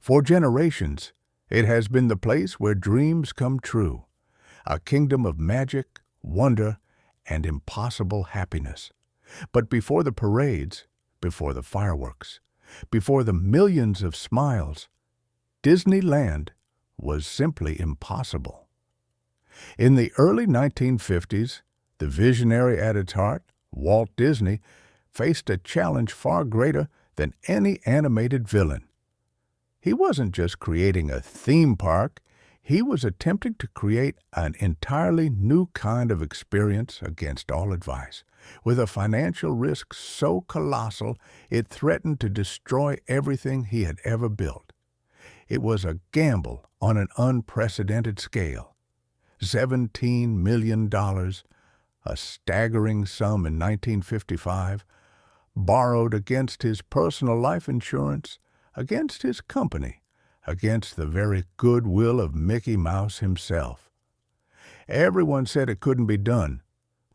For generations, it has been the place where dreams come true, a kingdom of magic, wonder, and impossible happiness. But before the parades, before the fireworks, before the millions of smiles, Disneyland was simply impossible. In the early 1950s, the visionary at its heart, Walt Disney, faced a challenge far greater than any animated villain. He wasn't just creating a theme park, he was attempting to create an entirely new kind of experience against all advice, with a financial risk so colossal it threatened to destroy everything he had ever built. It was a gamble on an unprecedented scale. $17 million, a staggering sum in 1955, borrowed against his personal life insurance, against his company, against the very goodwill of Mickey Mouse himself. Everyone said it couldn't be done.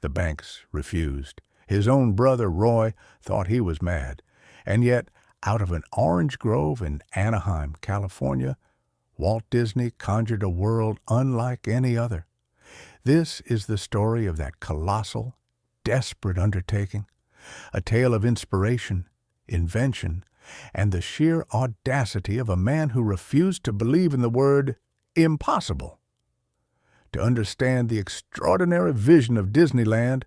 The banks refused. His own brother, Roy, thought he was mad. And yet, out of an orange grove in Anaheim, California, Walt Disney conjured a world unlike any other. This is the story of that colossal, desperate undertaking, a tale of inspiration, invention, and the sheer audacity of a man who refused to believe in the word impossible. To understand the extraordinary vision of Disneyland,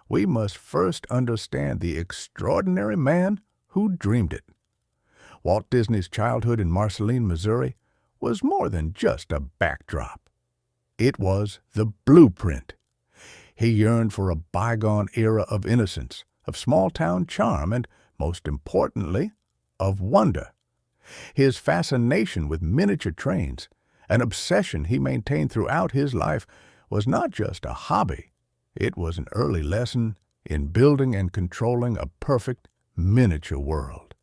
we must first understand the extraordinary man who dreamed it. Walt Disney's childhood in Marceline, Missouri, was more than just a backdrop. It was the blueprint. He yearned for a bygone era of innocence, of small-town charm, and, most importantly, of wonder. His fascination with miniature trains, an obsession he maintained throughout his life, was not just a hobby. It was an early lesson in building and controlling a perfect miniature world.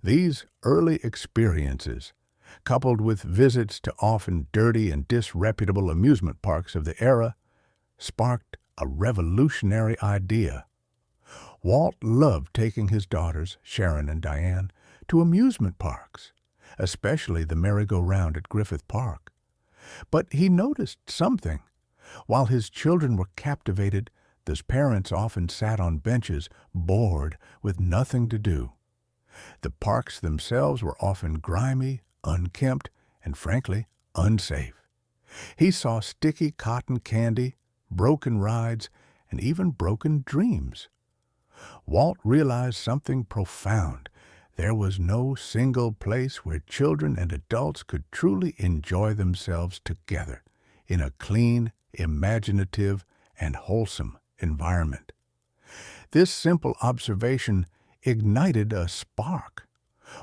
These early experiences, coupled with visits to often dirty and disreputable amusement parks of the era, sparked a revolutionary idea. Walt loved taking his daughters, Sharon and Diane, to amusement parks, especially the merry-go-round at Griffith Park. But he noticed something. While his children were captivated, the parents often sat on benches, bored, with nothing to do. The parks themselves were often grimy, unkempt, and frankly, unsafe. He saw sticky cotton candy, broken rides, and even broken dreams. Walt realized something profound. There was no single place where children and adults could truly enjoy themselves together in a clean, imaginative, and wholesome environment. This simple observation ignited a spark.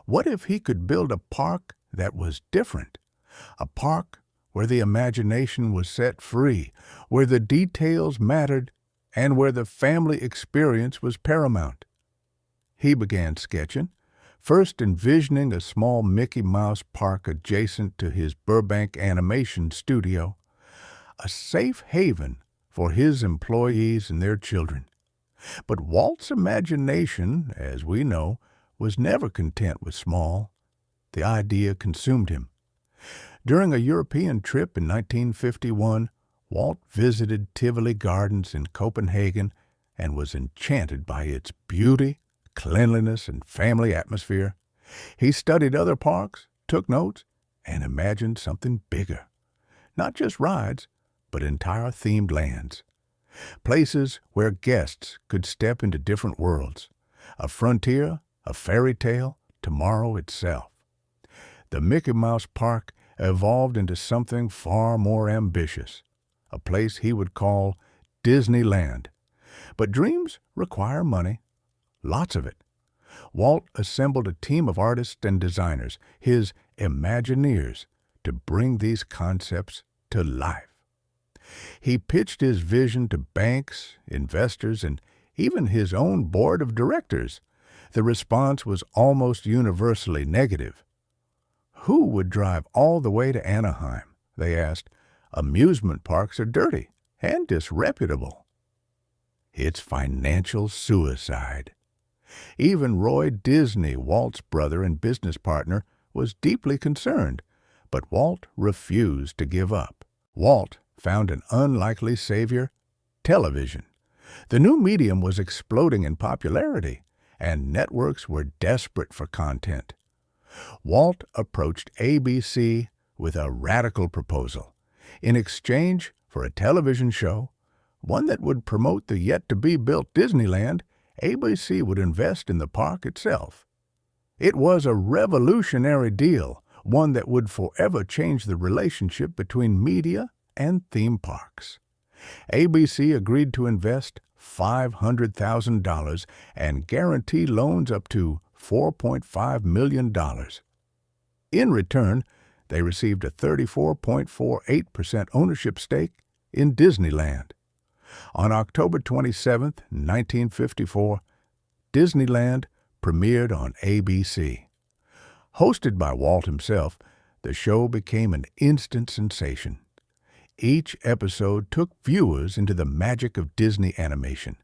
What if he could build a park that was different? A park where the imagination was set free, where the details mattered, and where the family experience was paramount. He began sketching, first envisioning a small Mickey Mouse park adjacent to his Burbank animation studio, a safe haven for his employees and their children. But Walt's imagination, as we know, was never content with small. The idea consumed him. During a European trip in 1951, Walt visited Tivoli Gardens in Copenhagen and was enchanted by its beauty, cleanliness, and family atmosphere. He studied other parks, took notes, and imagined something bigger. Not just rides, but entire themed lands. Places where guests could step into different worlds. A frontier, a fairy tale, tomorrow itself. The Mickey Mouse Park evolved into something far more ambitious, a place he would call Disneyland. But dreams require money, lots of it. Walt assembled a team of artists and designers, his Imagineers, to bring these concepts to life. He pitched his vision to banks, investors, and even his own board of directors. The response was almost universally negative. Who would drive all the way to Anaheim? They asked. Amusement parks are dirty and disreputable. It's financial suicide. Even Roy Disney, Walt's brother and business partner, was deeply concerned, but Walt refused to give up. Walt found an unlikely savior: television. The new medium was exploding in popularity, and networks were desperate for content. Walt approached ABC with a radical proposal. In exchange for a television show, one that would promote the yet-to-be-built Disneyland, ABC would invest in the park itself. It was a revolutionary deal, one that would forever change the relationship between media and theme parks. ABC agreed to invest $500,000 and guarantee loans up to $4.5 million. In return, they received a 34.48% ownership stake in Disneyland. On October 27, 1954, Disneyland premiered on ABC. Hosted by Walt himself, the show became an instant sensation. Each episode took viewers into the magic of Disney animation,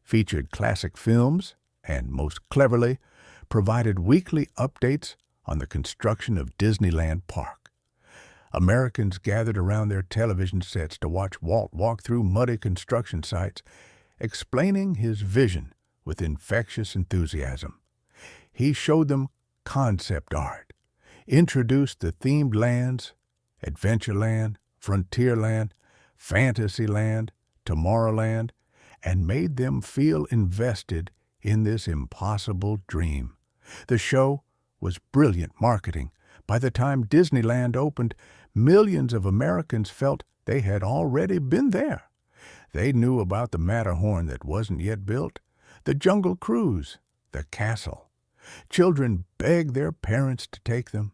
featured classic films, and most cleverly, provided weekly updates on the construction of Disneyland Park. Americans gathered around their television sets to watch Walt walk through muddy construction sites, explaining his vision with infectious enthusiasm. He showed them concept art, introduced the themed lands: Adventureland, Frontierland, Fantasyland, Tomorrowland, and made them feel invested in this impossible dream. The show was brilliant marketing. By the time Disneyland opened, millions of Americans felt they had already been there. They knew about the Matterhorn that wasn't yet built, the Jungle Cruise, the castle. Children begged their parents to take them.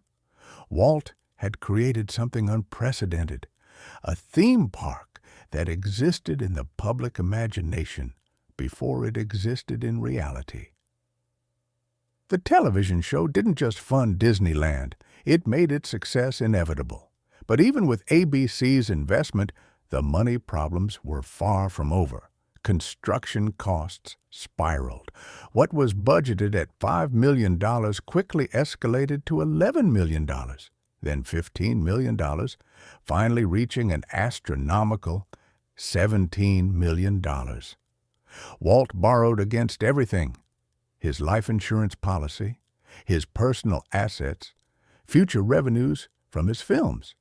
Walt had created something unprecedented, a theme park that existed in the public imagination before it existed in reality. The television show didn't just fund Disneyland, it made its success inevitable. But even with ABC's investment, the money problems were far from over. Construction costs spiraled. What was budgeted at $5 million quickly escalated to $11 million, then $15 million, finally reaching an astronomical $17 million. Walt borrowed against everything: his life insurance policy, his personal assets, future revenues from his films.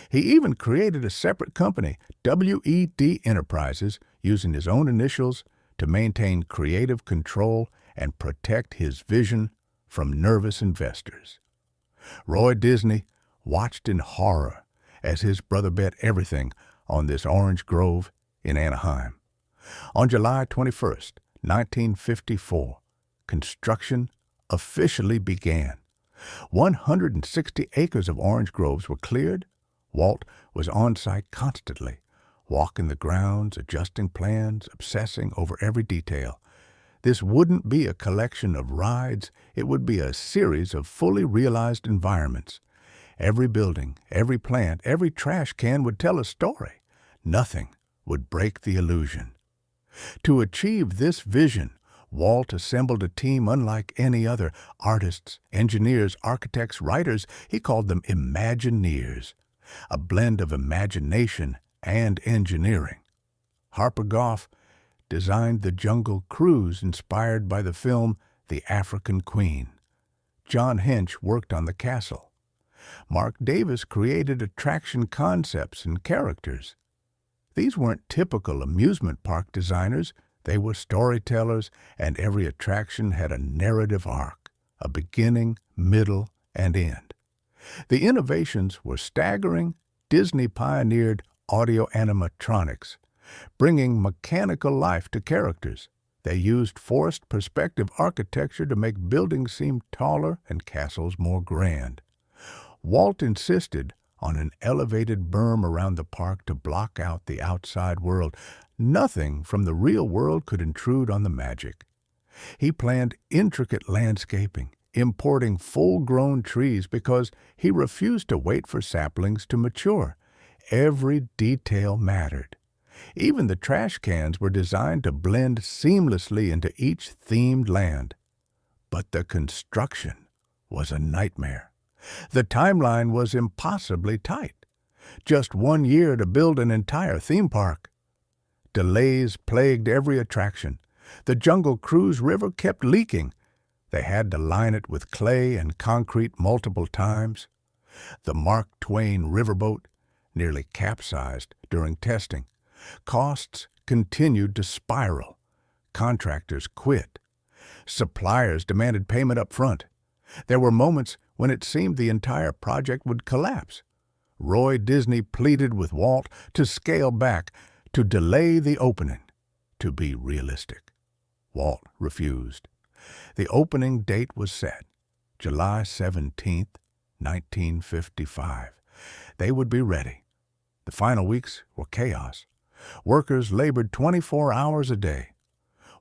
He even created a separate company, WED Enterprises, using his own initials to maintain creative control and protect his vision from nervous investors. Roy Disney watched in horror as his brother bet everything on this orange grove in Anaheim. On July 21, 1954, construction officially began. 160 acres of orange groves were cleared. Walt was on site constantly, walking the grounds, adjusting plans, obsessing over every detail. This wouldn't be a collection of rides, it would be a series of fully realized environments. Every building, every plant, every trash can would tell a story. Nothing would break the illusion. To achieve this vision, Walt assembled a team unlike any other: artists, engineers, architects, writers. He called them Imagineers, a blend of imagination and engineering. Harper Goff designed the Jungle Cruise inspired by the film The African Queen. John Hench worked on the castle. Mark Davis created attraction concepts and characters. These weren't typical amusement park designers. They were storytellers, and every attraction had a narrative arc, a beginning, middle, and end. The innovations were staggering. Disney pioneered audio animatronics, bringing mechanical life to characters. They used forced perspective architecture to make buildings seem taller and castles more grand. Walt insisted on an elevated berm around the park to block out the outside world. Nothing from the real world could intrude on the magic. He planned intricate landscaping, importing full-grown trees because he refused to wait for saplings to mature. Every detail mattered. Even the trash cans were designed to blend seamlessly into each themed land. But the construction was a nightmare. The timeline was impossibly tight. Just 1 year to build an entire theme park. Delays plagued every attraction. The Jungle Cruise River kept leaking. They had to line it with clay and concrete multiple times. The Mark Twain riverboat nearly capsized during testing. Costs continued to spiral. Contractors quit. Suppliers demanded payment up front. There were moments when it seemed the entire project would collapse. Roy Disney pleaded with Walt to scale back, to delay the opening, to be realistic. Walt refused. The opening date was set, July 17, 1955. They would be ready. The final weeks were chaos. Workers labored 24 hours a day.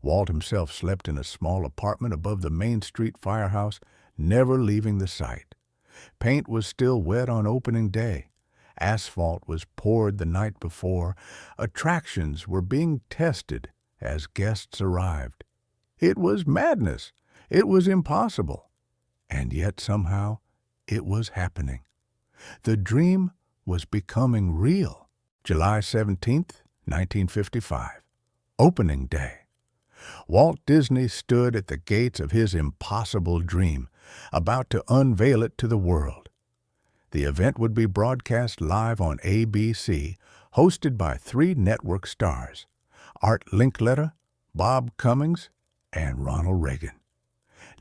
Walt himself slept in a small apartment above the Main Street firehouse, never leaving the site. Paint was still wet on opening day. Asphalt was poured the night before. Attractions were being tested as guests arrived. It was madness. It was impossible. And yet somehow it was happening. The dream was becoming real. July 17th, 1955. Opening day. Walt Disney stood at the gates of his impossible dream, about to unveil it to the world. The event would be broadcast live on ABC, hosted by 3 network stars, Art Linkletter, Bob Cummings, and Ronald Reagan.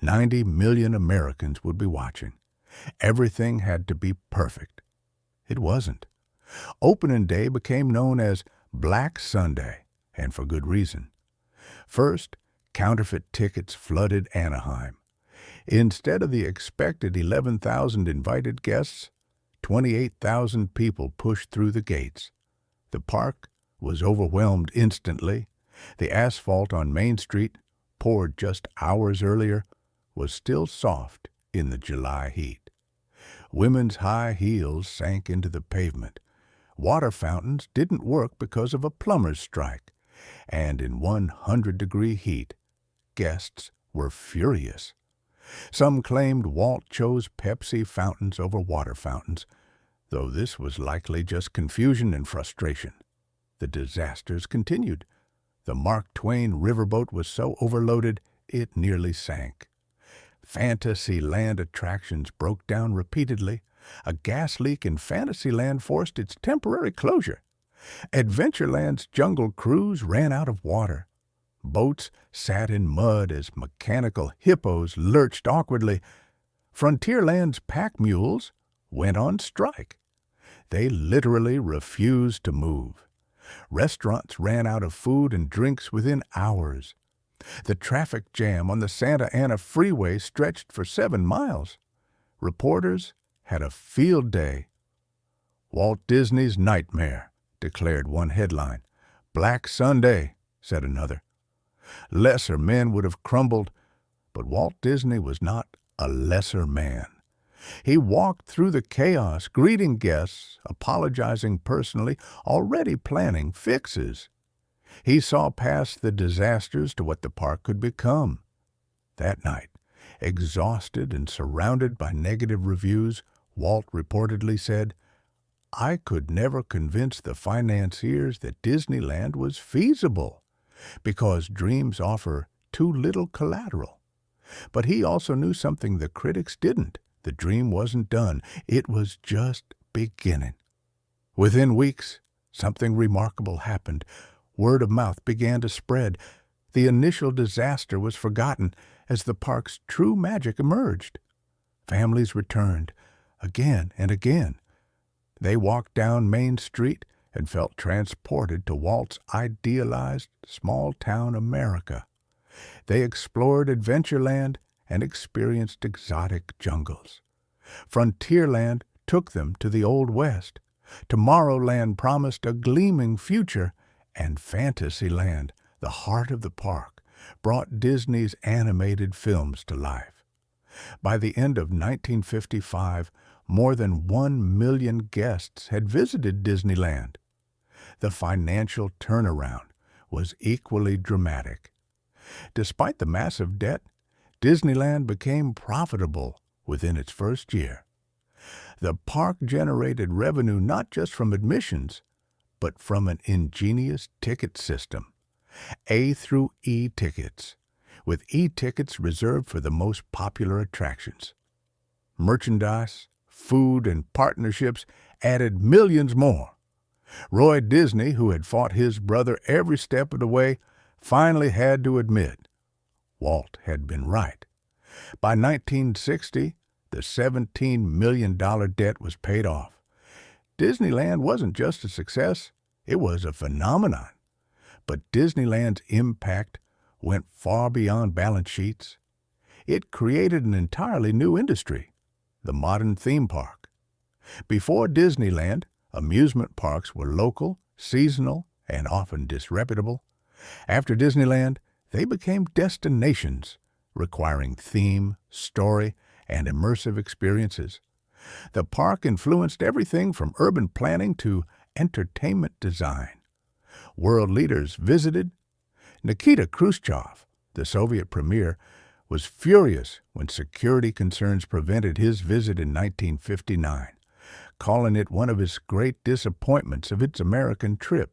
90 million Americans would be watching. Everything had to be perfect. It wasn't. Opening day became known as Black Sunday, and for good reason. First, counterfeit tickets flooded Anaheim. Instead of the expected 11,000 invited guests, 28,000 people pushed through the gates. The park was overwhelmed instantly. The asphalt on Main Street, poured just hours earlier, was still soft in the July heat. Women's high heels sank into the pavement. Water fountains didn't work because of a plumber's strike. And in 100-degree heat, guests were furious. Some claimed Walt chose Pepsi fountains over water fountains, though this was likely just confusion and frustration. The disasters continued. The Mark Twain riverboat was so overloaded it nearly sank. Fantasyland attractions broke down repeatedly. A gas leak in Fantasyland forced its temporary closure. Adventureland's Jungle Cruise ran out of water. Boats sat in mud as mechanical hippos lurched awkwardly. Frontierland's pack mules went on strike. They literally refused to move. Restaurants ran out of food and drinks within hours. The traffic jam on the Santa Ana freeway stretched for 7 miles. Reporters had a field day. Walt Disney's nightmare, declared one headline. Black Sunday, said another. Lesser men would have crumbled, but Walt Disney was not a lesser man. He walked through the chaos, greeting guests, apologizing personally, already planning fixes. He saw past the disasters to what the park could become. That night, exhausted and surrounded by negative reviews, Walt reportedly said, I could never convince the financiers that Disneyland was feasible, because dreams offer too little collateral. But he also knew something the critics didn't. The dream wasn't done. It was just beginning. Within weeks, something remarkable happened. Word of mouth began to spread. The initial disaster was forgotten as the park's true magic emerged. Families returned, again and again. They walked down Main Street and felt transported to Walt's idealized small-town America. They explored Adventureland and experienced exotic jungles. Frontierland took them to the Old West. Tomorrowland promised a gleaming future, and Fantasyland, the heart of the park, brought Disney's animated films to life. By the end of 1955, more than 1 million guests had visited Disneyland. The financial turnaround was equally dramatic. Despite the massive debt, Disneyland became profitable within its first year. The park generated revenue not just from admissions, but from an ingenious ticket system, A through E tickets, with E tickets reserved for the most popular attractions. Merchandise, food, and partnerships added millions more. Walt Disney, who had fought his brother every step of the way, finally had to admit Walt had been right. By 1960, the $17 million debt was paid off. Disneyland wasn't just a success, it was a phenomenon. But Disneyland's impact went far beyond balance sheets. It created an entirely new industry, the modern theme park. Before Disneyland, amusement parks were local, seasonal, and often disreputable. After Disneyland, they became destinations, requiring theme, story, and immersive experiences. The park influenced everything from urban planning to entertainment design. World leaders visited. Nikita Khrushchev, the Soviet premier, was furious when security concerns prevented his visit in 1959, calling it one of his great disappointments of its American trip.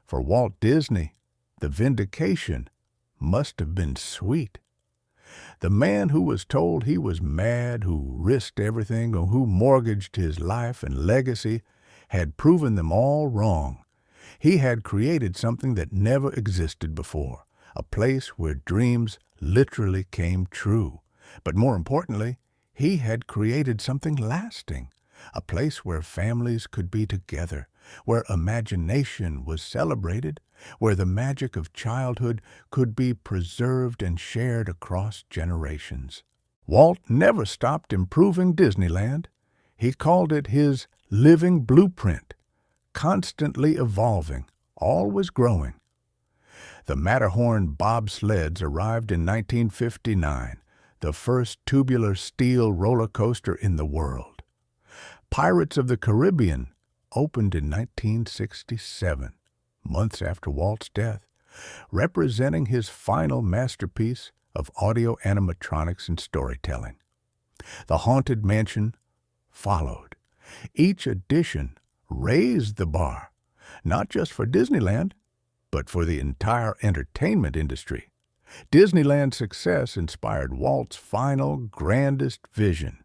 For Walt Disney, the vindication must have been sweet. The man who was told he was mad, who risked everything, or who mortgaged his life and legacy, had proven them all wrong. He had created something that never existed before, a place where dreams literally came true. But more importantly, he had created something lasting, a place where families could be together, where imagination was celebrated, where the magic of childhood could be preserved and shared across generations. Walt never stopped improving Disneyland. He called it his living blueprint, constantly evolving, always growing. The Matterhorn bobsleds arrived in 1959, the first tubular steel roller coaster in the world. Pirates of the Caribbean opened in 1967, months after Walt's death, representing his final masterpiece of audio animatronics and storytelling. The Haunted Mansion followed. Each edition raised the bar, not just for Disneyland, but for the entire entertainment industry. Disneyland's success inspired Walt's final, grandest vision,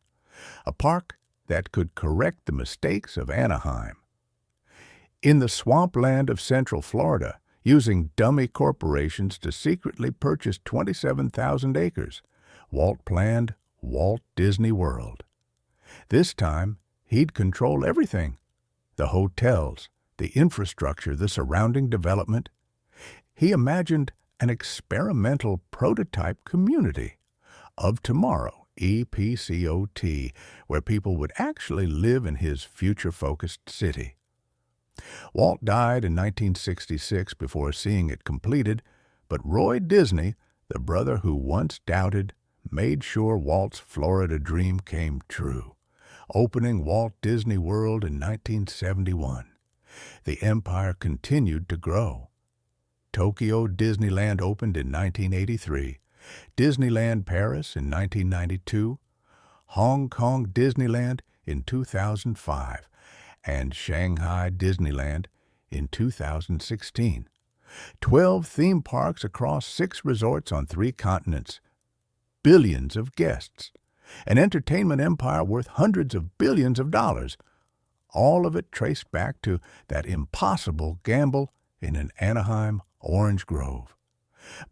a park that could correct the mistakes of Anaheim. In the swampland of Central Florida, using dummy corporations to secretly purchase 27,000 acres, Walt planned Walt Disney World. This time, he'd control everything: the hotels, the infrastructure, the surrounding development. He imagined an experimental prototype community of tomorrow, EPCOT, where people would actually live in his future-focused city. Walt died in 1966 before seeing it completed, but Roy Disney, the brother who once doubted, made sure Walt's Florida dream came true, opening Walt Disney World in 1971. The empire continued to grow. Tokyo Disneyland opened in 1983, Disneyland Paris in 1992, Hong Kong Disneyland in 2005, and Shanghai Disneyland in 2016. 12 theme parks across 6 resorts on 3 continents. Billions of guests. An entertainment empire worth hundreds of billions of dollars. All of it traced back to that impossible gamble in an Anaheim orange grove.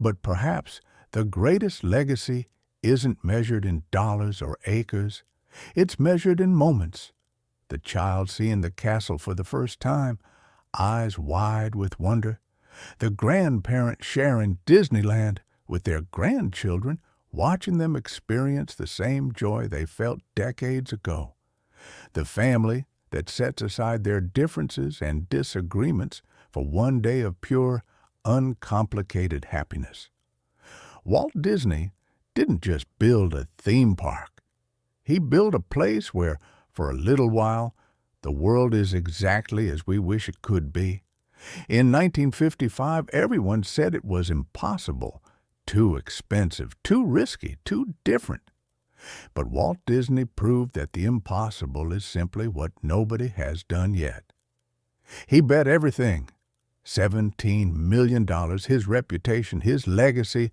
But perhaps the greatest legacy isn't measured in dollars or acres. It's measured in moments. The child seeing the castle for the first time, eyes wide with wonder. The grandparent sharing Disneyland with their grandchildren, watching them experience the same joy they felt decades ago. The family that sets aside their differences and disagreements for one day of pure, uncomplicated happiness. Walt Disney didn't just build a theme park. He built a place where, for a little while, the world is exactly as we wish it could be. In 1955, everyone said it was impossible, too expensive, too risky, too different. But Walt Disney proved that the impossible is simply what nobody has done yet. He bet everything, $17 million, his reputation, his legacy,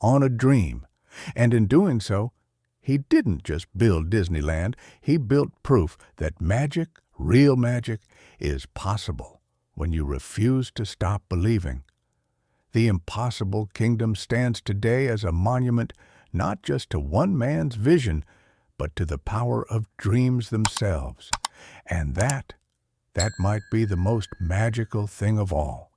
on a dream. And in doing so, he didn't just build Disneyland, he built proof that magic, real magic, is possible when you refuse to stop believing. The impossible kingdom stands today as a monument not just to one man's vision, but to the power of dreams themselves. And that might be the most magical thing of all.